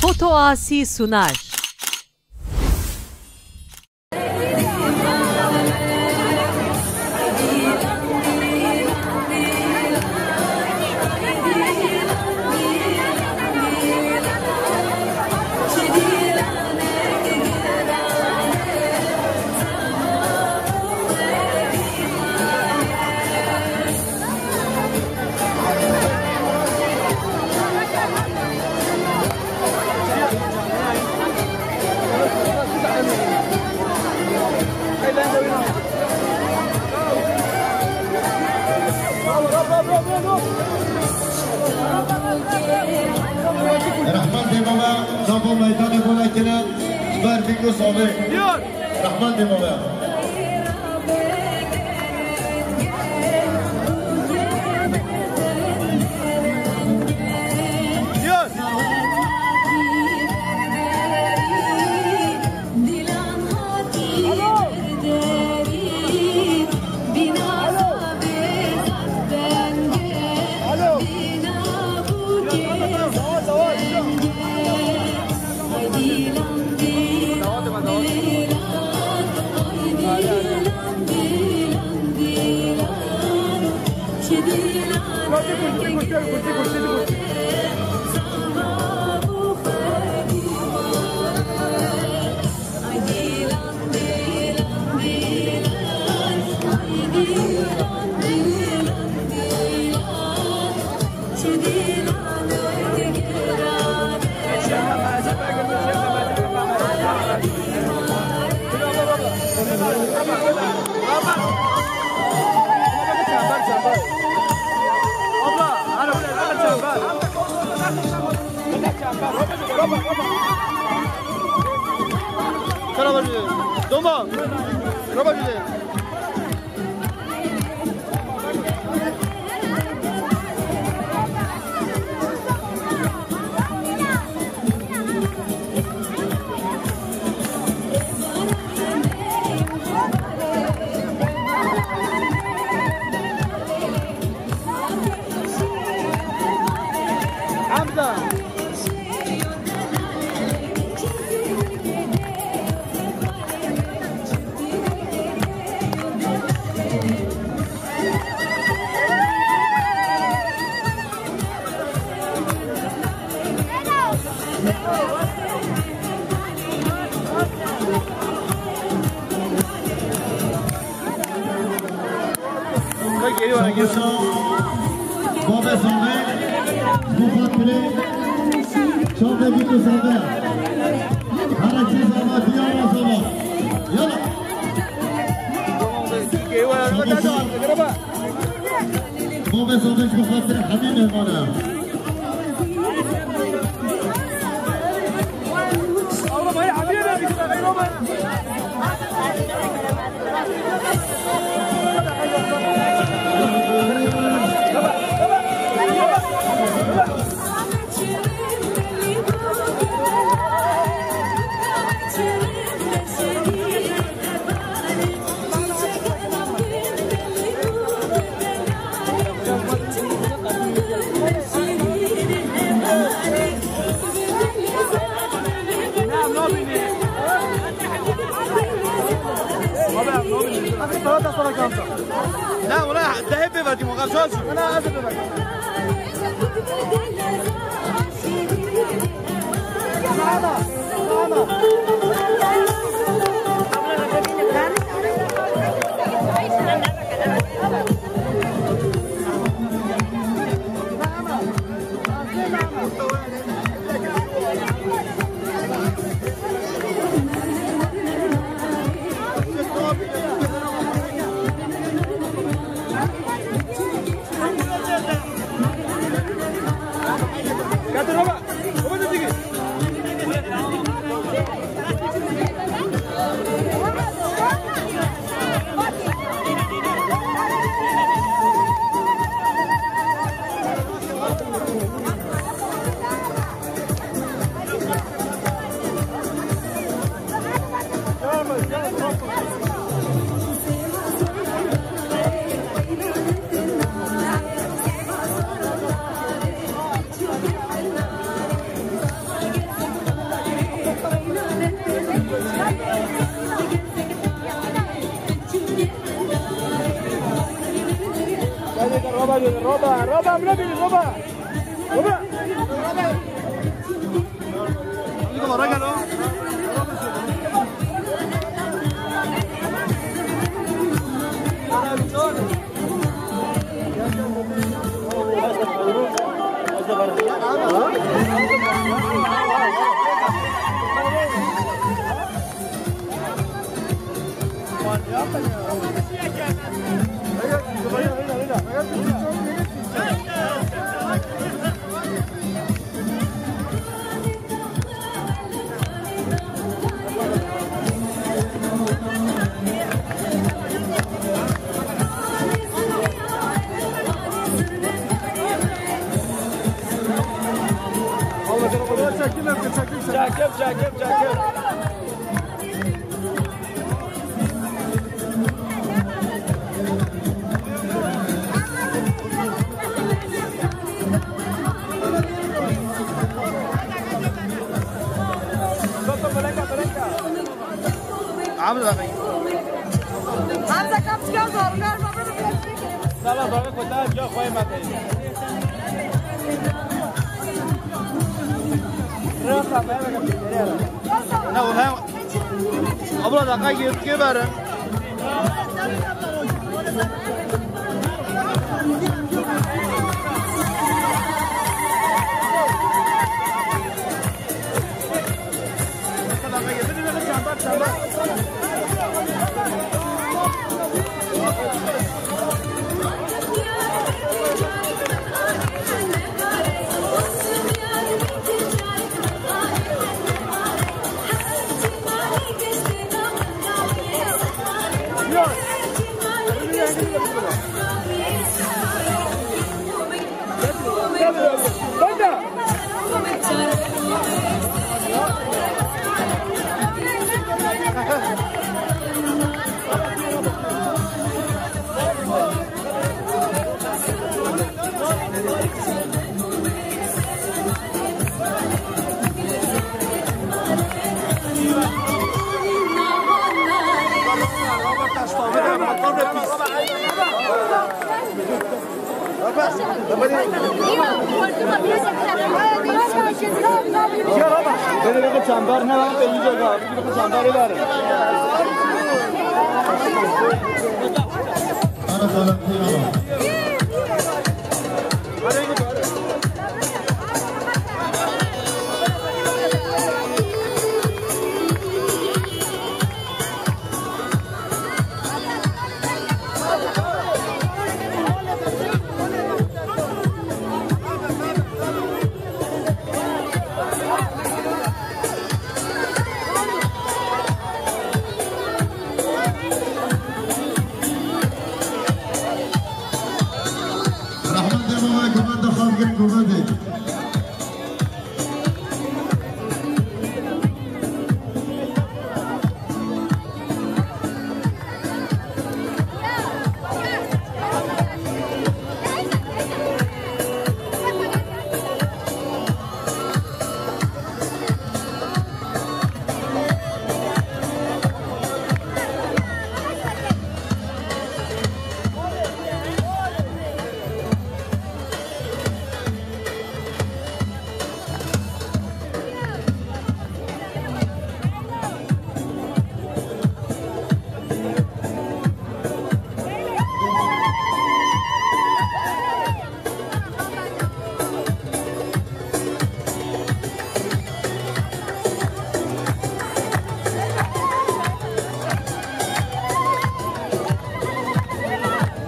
Foto Asi sunar. رحمان دیماما نامو میدان بوله کنه بر بینگو سامه رحمان دیماما لا ولا ده بيبقى ما قالش انا اسف بقى عامل اخي هذا كم سكان دورنا لا لا دورنا كنت جا خوي ما تي انا والله ابو دقائق كبر چنبر نه به این جگه چنبری داره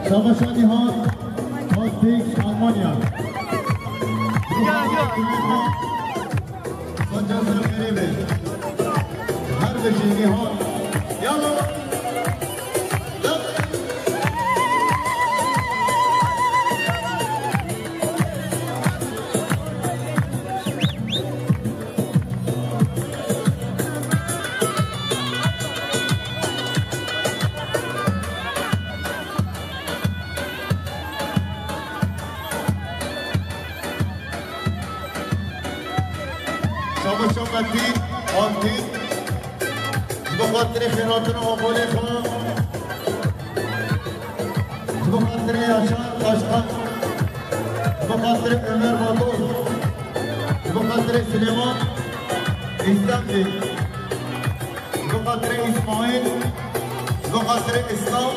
شاقشانی ها آزدیک آلمانیا مجازر قریبه هر بشینی ها یالا شما دید آن دید بخاطر خیراتون آقای خواهم بخاطر ياشار قاشقان بخاطر عمر مطور بخاطر سليمان إسلامي بخاطر إسماعيل بخاطر إسلام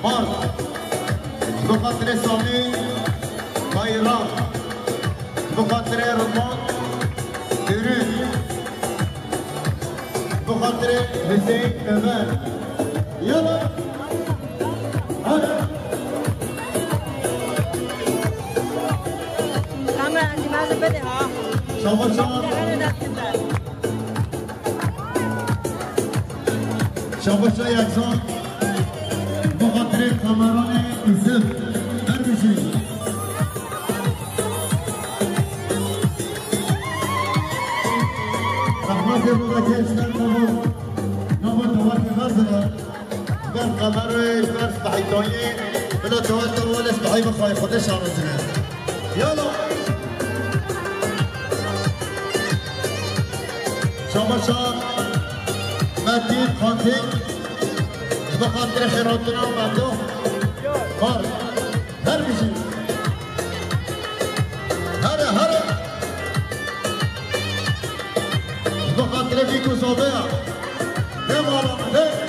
مارك بخاطر سامي خيران بخاطر رمان ديرين بخاطر حسين أمان يلا هلا كاميرا عندي ما بدي ها شابا شابا شابا شابا يكسان بخاطر كاميران اسم هربشي رحمة الله كيشتر نبو دوات غزلة بل قمر إشبار سبحي تويي بلا دوات أول سبحي بخواي خودش عرزنا يلا شابا شاب مدين خانتين بخاطر خيراتنا ومدو مار هر بشي هره هره بخاطر فيكو صابع نمارا مدين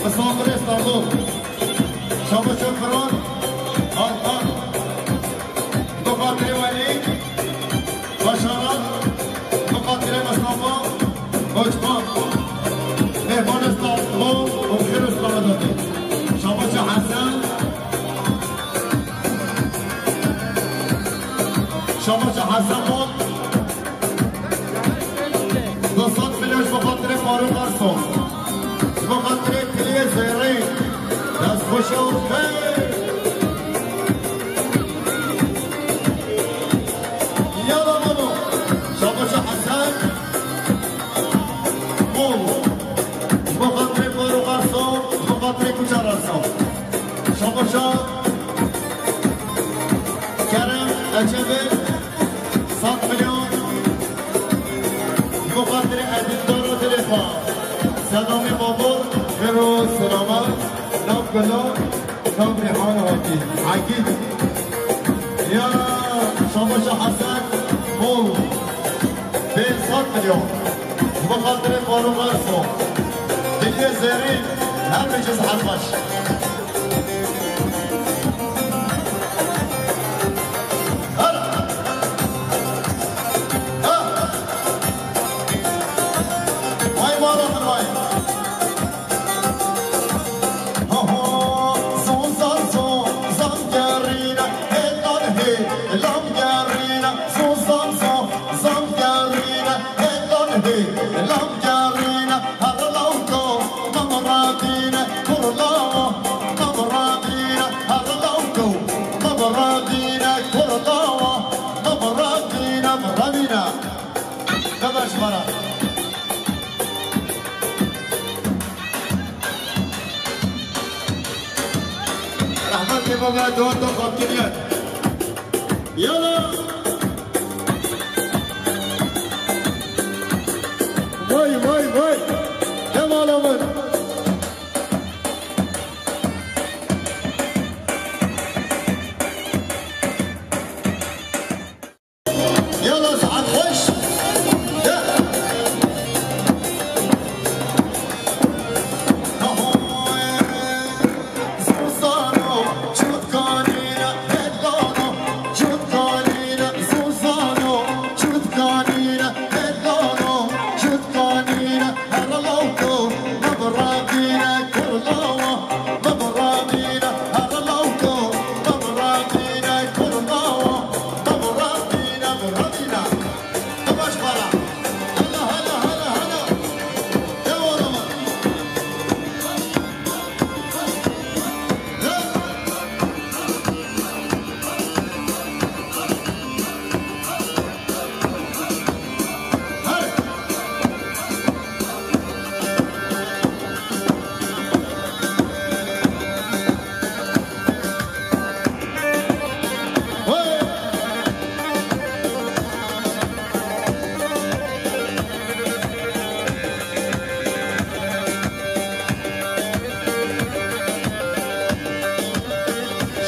مسافر استانبول شما شکران آن بخاطر ولی باشارت بخاطر مصطفى مجمع مهمان استانبول و خیر استانبول شما چه حسن شما چه حسن بود 200 میلیون بخاطر فاروق ارسون بخاطر کلی زیرین دست خوش و خیر یالا بابا شما چه حسن بود بخاطر فاروق ارسون بخاطر کوچر ارسون شما چه کرم اجبه 100 میلیون بخاطر عدیددار و تلفن سلام بابور خیر و سلامت نام گلاب نام ریحان حاجی عقید یا شامش حسن مول به 100 میلیون بخاطر فاروق ارسون دیگه زیرین هر میچیز حرمش رحمت دو تا خاطریت یالا وای وای وای کمال آمد یالا ساعت خوش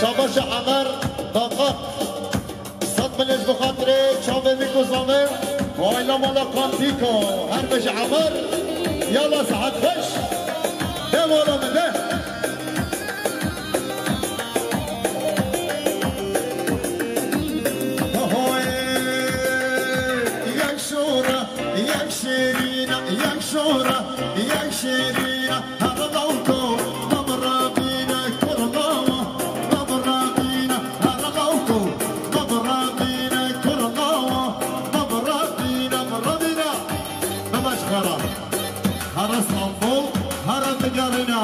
شاباش عمر داقات 100 میلیون بخاطر چاوه میگذامه و ایلا مالا کانتیکو هر بش عمر یالا ساعت خوش ده مالا منه یک شورا یک شیرینه یک شورا یک شیرینه هر دوکو هر استانبول هر دگرینا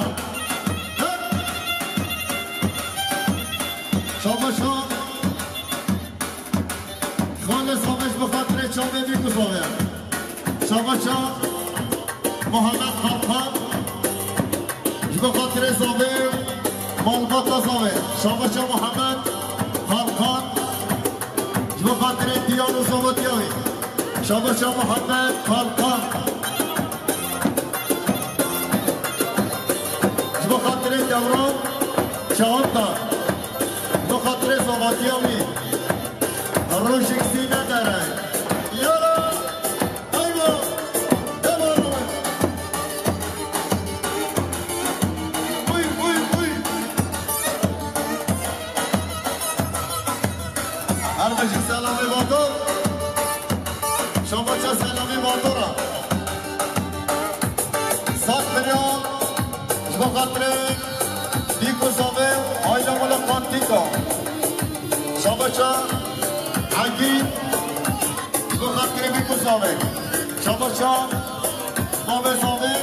شما شما خالص همش بخاطر چاوه میگذاره شما شما محمد خالخان بخاطر زاوه مالبات زاوه شما شما محمد خالخان بخاطر دیانو زاوتیاوی شما شما محمد خالخان بخاطر دوران چهارتا بخاطر زباتیامی روشکسی نداره یارا ایما دمارو بخاطر ديكو صابر عائلة ولا قانتيكا شابشا عقيد بخاطر ديكو صابر شابشا بابا صابر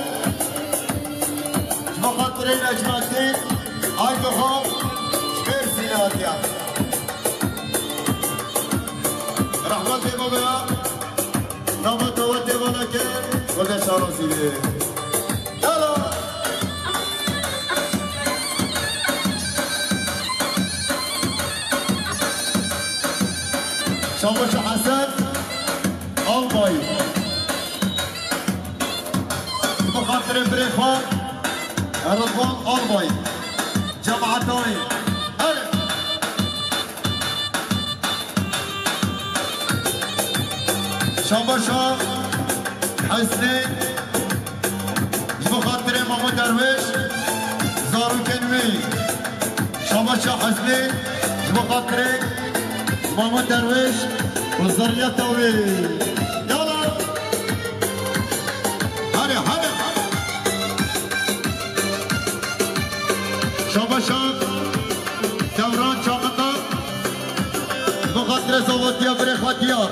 بخاطر نجمتي هاي بخاف شبير سيناتيا رحمة بابا نامت ودي ولكن وده شارو سيدي يلا شابش حسن الباي بخاطر بريخان رضوان الباي جماعتين هلا شابش حسنين بخاطر مامو درويش زارو كنوي شابش حسنين بخاطر مامو درويش وزرية توي يلا هلا هلا شابشان دوران شاقطة بخاطر زواتيا بريخاتيار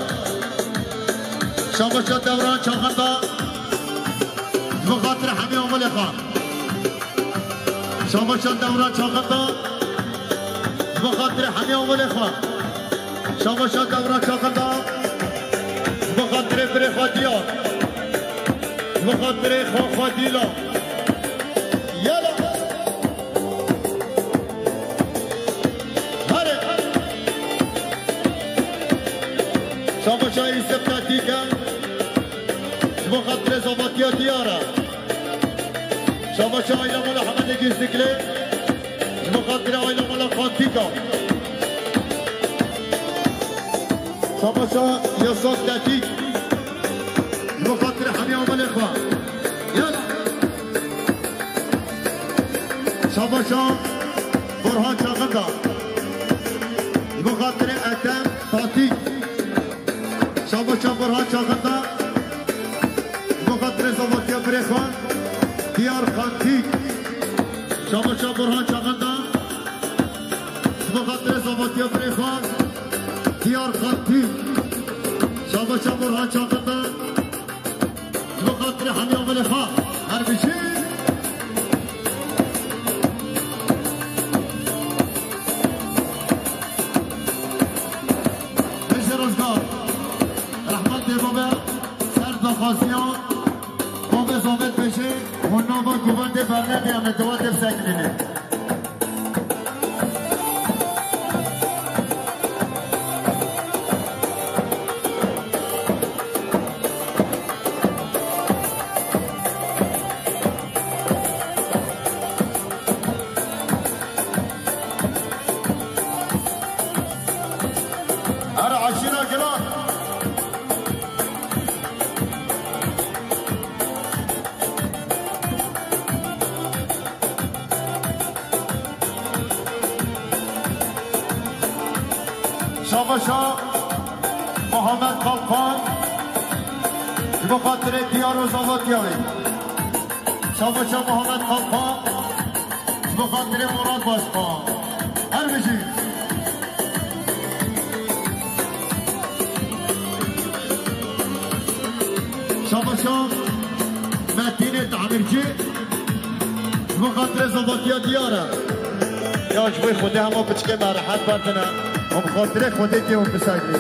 شابشان دوران شاقطة بخاطر حمي أمولي خان شابشان دوران شاقطة بخاطر حمي أمولي خان شابشان دوران شاقطة بخاطر بريخاتيار بخاطر خاديلا يلا شابشا يوسف تاتيكا بخاطر زواتيا ديارا شابشا عيلة مولا حمد جيزدكلي بخاطر عيلة مولا خانتيكا شابشا يوسف تاتيك بخاطر حمية ومليخة يلا شابشا برهان شاغندا بخاطر أتم تاتيك شابشا برهان شاغندا بخاطر زواتيا بريخان ديار خانتيك شابشا برهان شاغندا بخاطر زواتيا بريخان ديار خانتيك شابشا برهان شاغندا بخاطر حمية ومليخة هربشي خاصیان با به ثابت بشه اونا با کوبنده فرنه بیامه دوات بسکنینه اره عشینا گلان شابشا محمد خلقان بخاطر دیار و زواتیاوی شابشا محمد خلقان بخاطر مراد باشخان هر بشی شابشا متین تعمیرچی بخاطر زواتیا دیاره یا جوی خوده همه بچکه مرحت بردنه هم خاطره خوده که هم بسگلی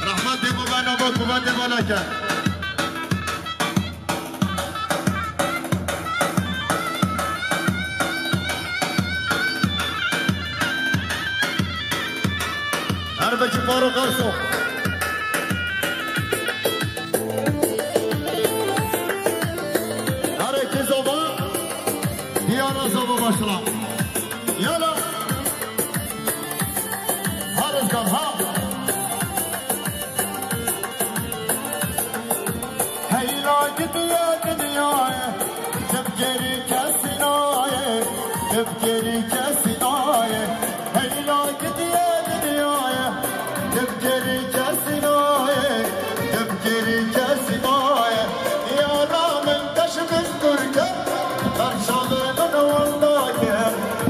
رحمت دیمو بنا با کوبنده بالا کرد هر بچه پارو قرصو başla. Yala. Harızgan ha. Heyla gidiyor dünyaya. Tepkeri kesin aye. Tepkeri kesin aye. Heyla gidiyor dünyaya. Tepkeri kesin aye. Tepkeri میری کسی مایه یارا من تشبه ترکه برشاو من والله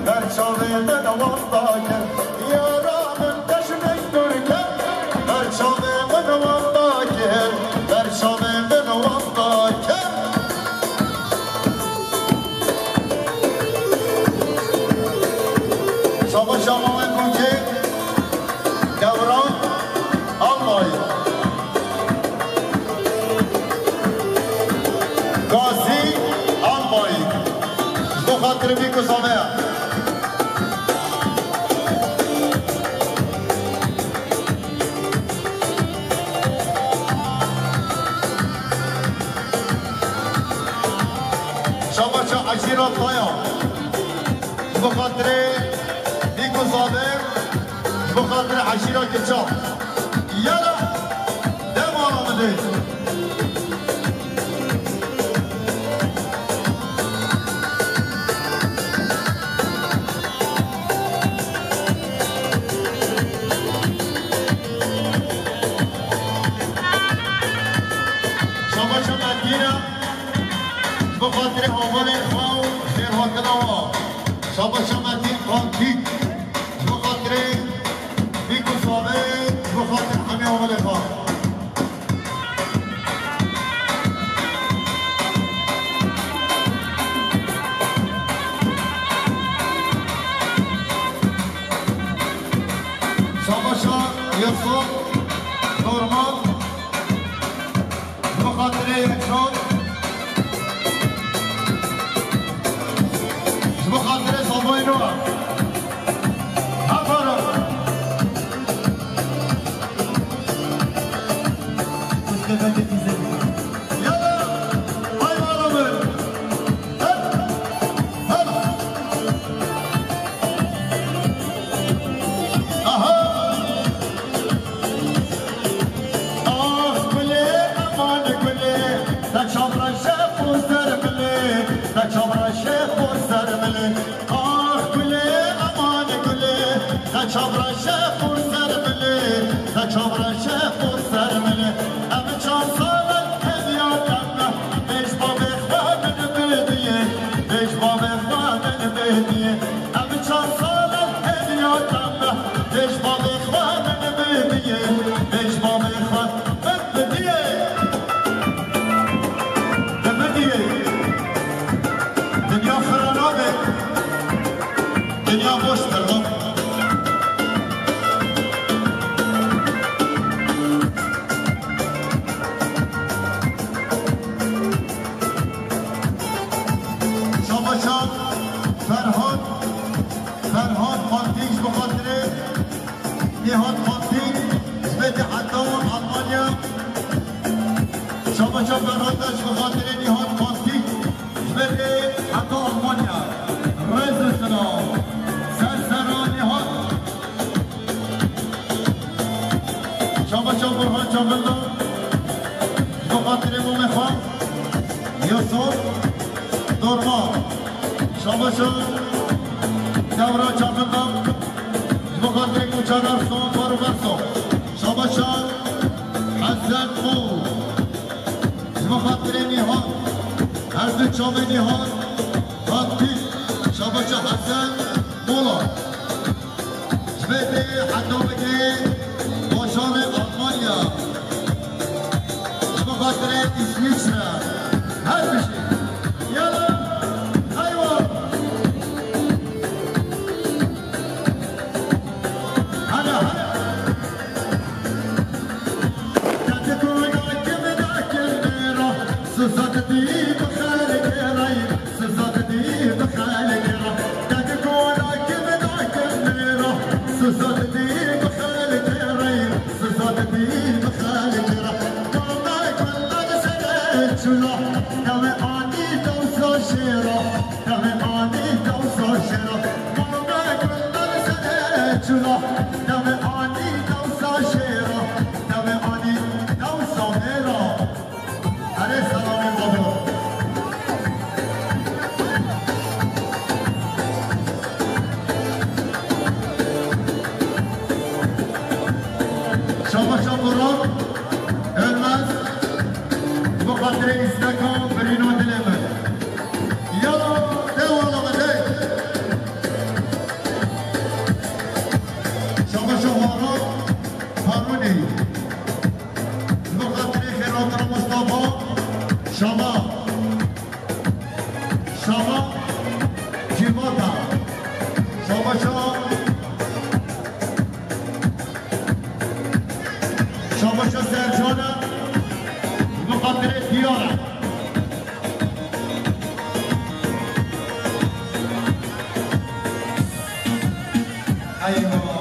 برشاو من والله یارا من تشبه ترکه برشاو من والله برشاو من والله شما شما کنجه دوران آلمایی گازی آلمایی دو خاطر بیکو سامه شما شما عشیرات پایان دو خاطر بیکو سامه بخاطر عشیرا که چا یالا دمان آمده شما شما دیرم بخاطر آوال خواه خیرها کلاوا شما شما دیر خانتیک بخاطر بیکو صابه بخاطر همه آمال خواه شاباشا یوسف نورمان بخاطر یکشان بخاطر صابای نوع چابرا شیخ و سر ملی چابرا شیخ و سر ملی ام چند سالت هدیاتم بیش با بخوانن بدیه بیش با بخوانن بدیه ام چند سالت هدیاتم بیش با بخوانن بدیه بیش با بخوانن بدیه بدیه دنیا خرانابه دنیا boş kırdım فرهاد خانتیج بخاطر نهاد خانتیج زبده حتی آلمانیا شما فرهاد داشت بخاطر نهاد خانتیج زبده حتی آلمانیا رز سلام سرسرا نهاد شما برهان جاگلدو بخاطر مومه خان یوسف دورمان شما دورا چاپندم بخاطر کوچادر سون بارو برسو شاباشان حسن مو بخاطر نیهان هر دو چامه نیهان خاطی شاباشان حسن مولا جبهده حتی بگه باشان آلمانیا بخاطر اسویسرا هر بشه یالا Şabaşa Burak, Ölmez, بخاطر استكان برينو دلمن يلا دوالا غدي شما شهارا هاروني بخاطر خيرات مصطفى شما جيماتا شما سرجانا بخاطر ديارة ايوه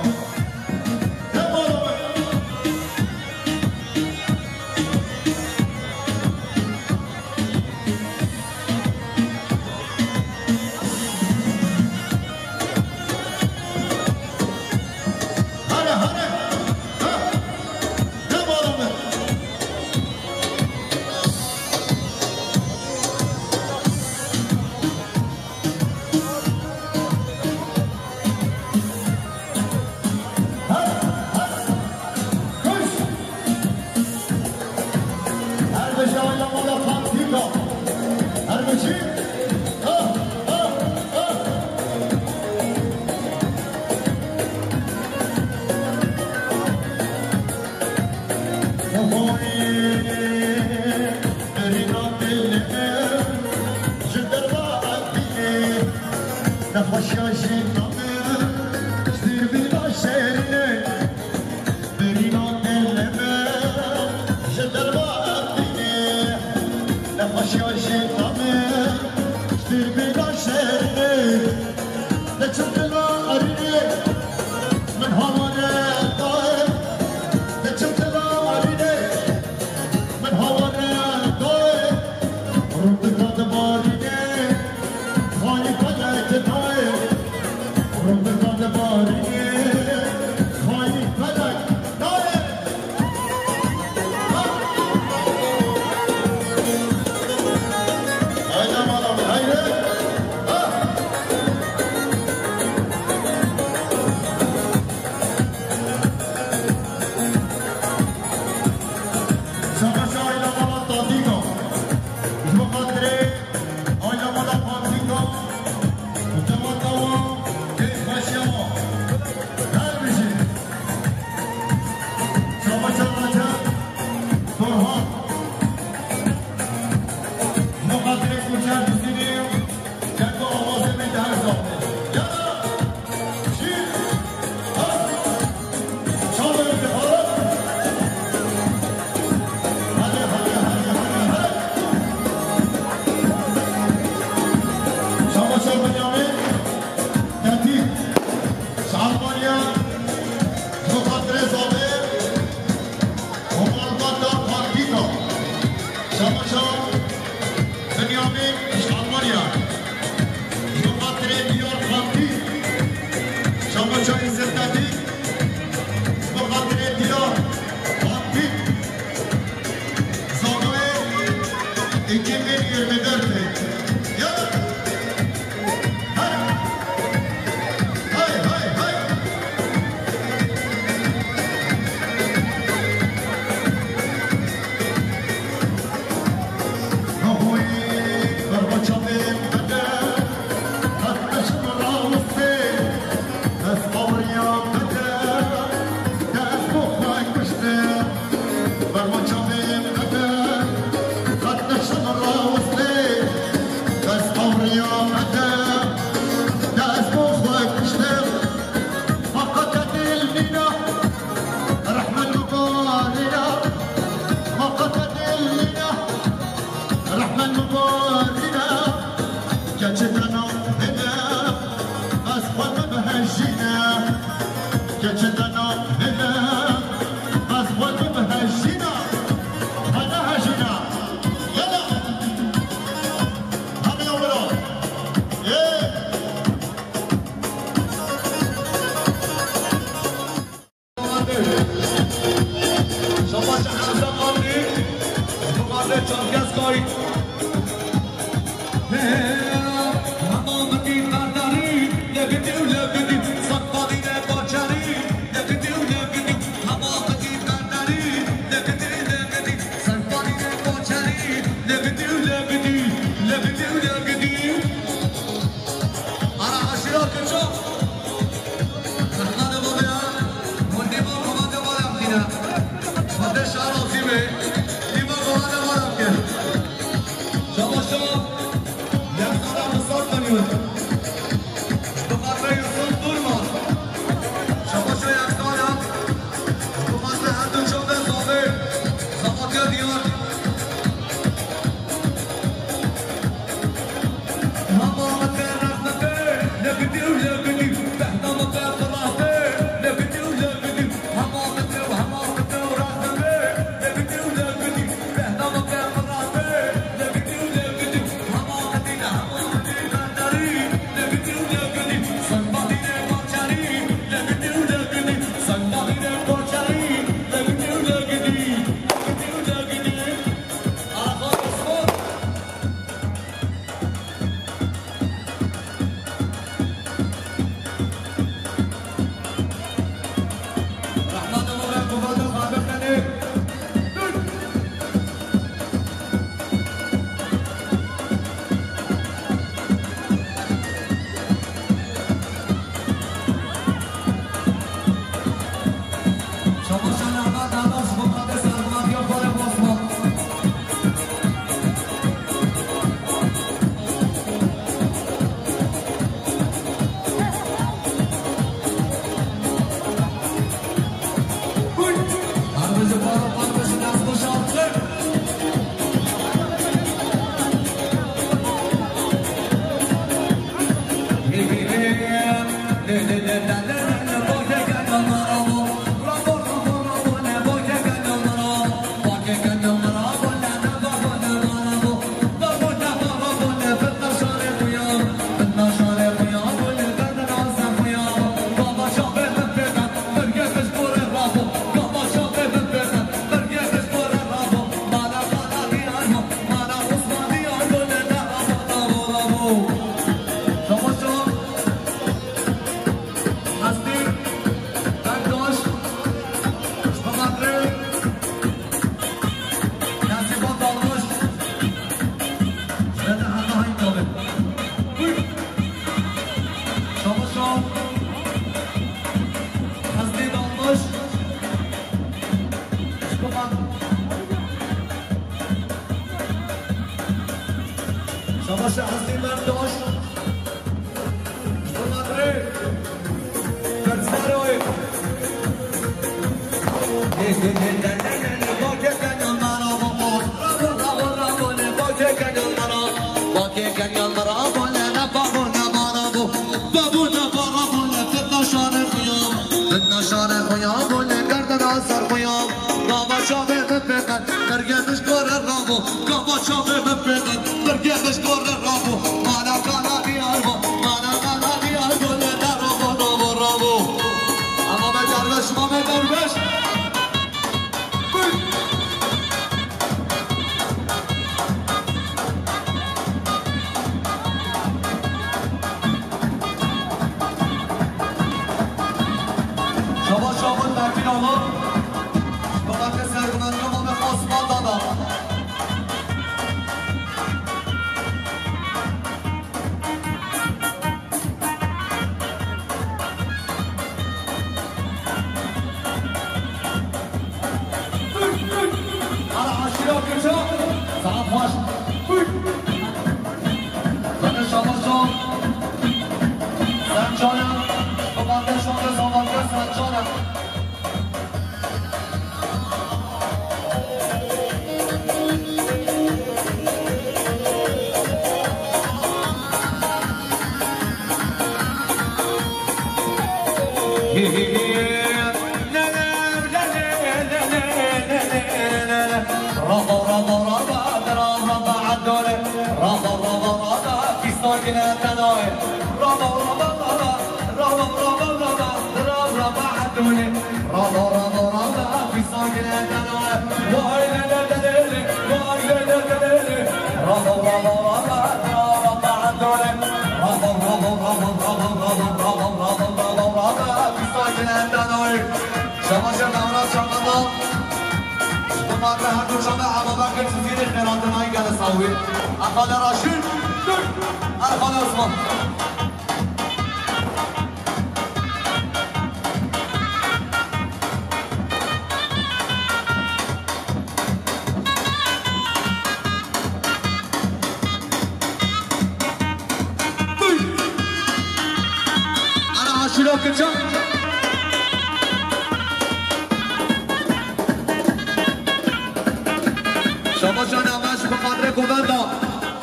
شما جان همش به قدر گووندا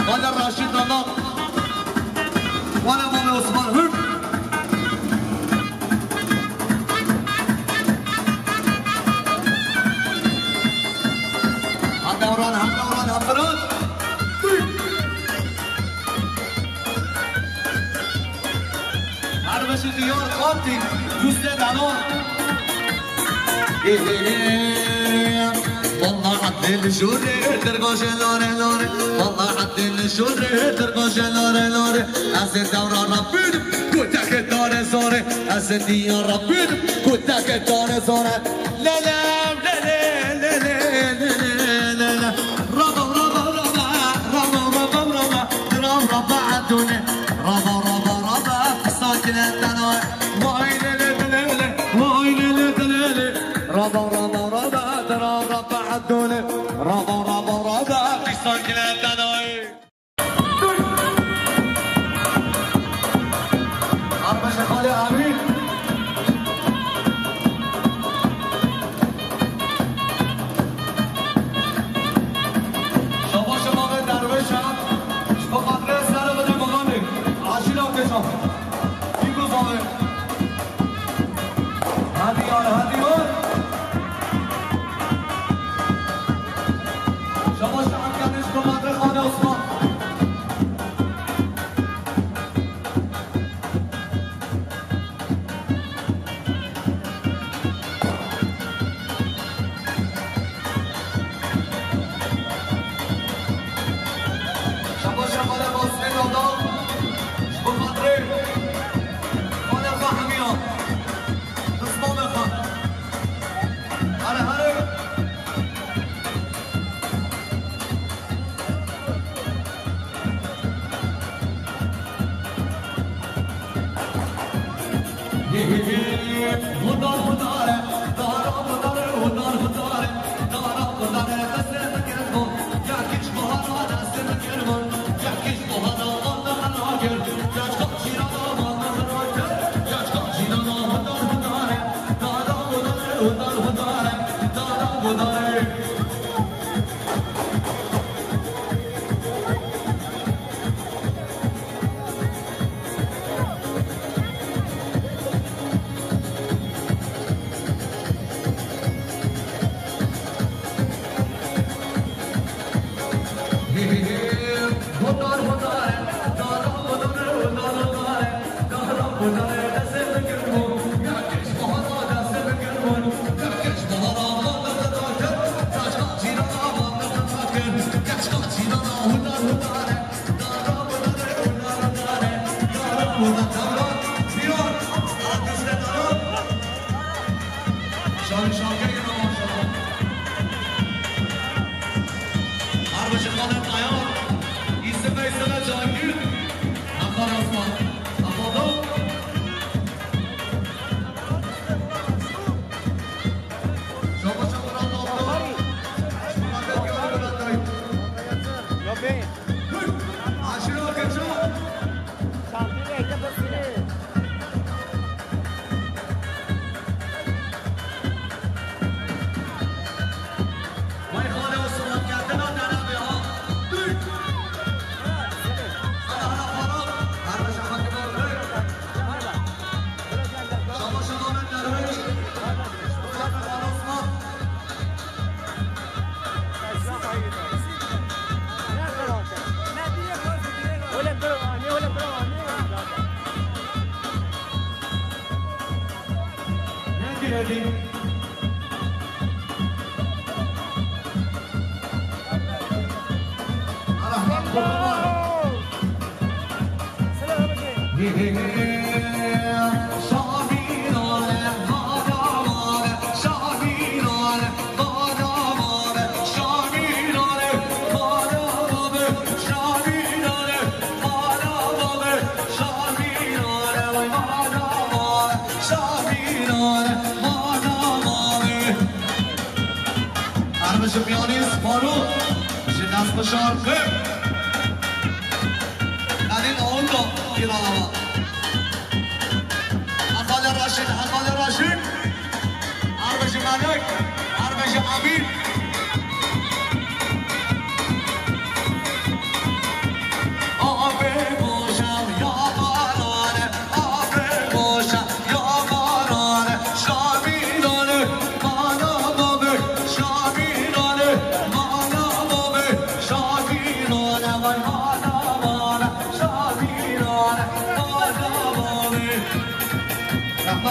قادر راشید نانا وان امام عثمان هم هم دوران هر بشه دیار خواهدی دوست دلان والله عدل شوري ترقوش لوري لوري والله عدل شوري ترقوش لوري لوري أسد دورة ربين كتاك دوري زوري أسد ديار ربين كتاك دوري زوري لا لا لا لا لا لا لا لا ربا ربا ربا ربا ربا ربا ربا ربا عدوني ربا ربا ربا ساكن التنوي وعين لدلالي وعين لدلالي ربا ربا ربا ربا عدوني ربا ربا ربا في ساكن التنوي أربع شخالي آمين شما شما به درویش هم با قدر سر بده مقامی عاشی را کشم این روز آمه هدیان هدیان شما شما کردش با قدر خانه عثمان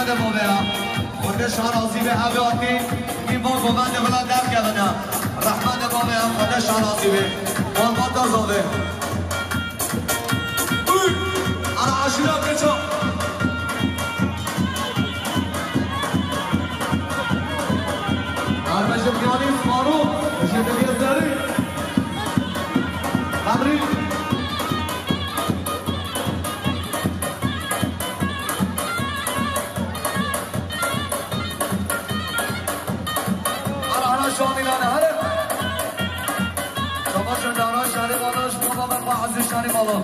رحمت بابا خودش راضی به حیاتی این با گوند بلا دم گونا رحمت بابا خودش راضی به مال با تازه انا عاشورا بچو Armacı Piyanist Faruk, teşekkür ederiz. Tebrik. Ara şamilane hadi. Savaşın dara şerif alış, babamın bazı şerif alın.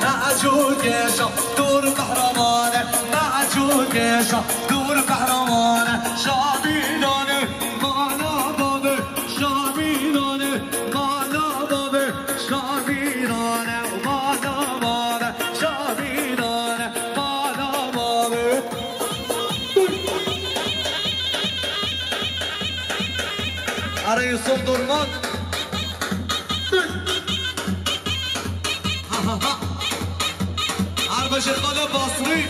معجود يشا دور قهرمانه معجود يشا دور قهرمانه شاميلانه مانا بابه شاميلانه مانا بابه شاميلانه مانا بابه شاميلانه مانا بابه اره يوسف درمان Arbaşet bana basri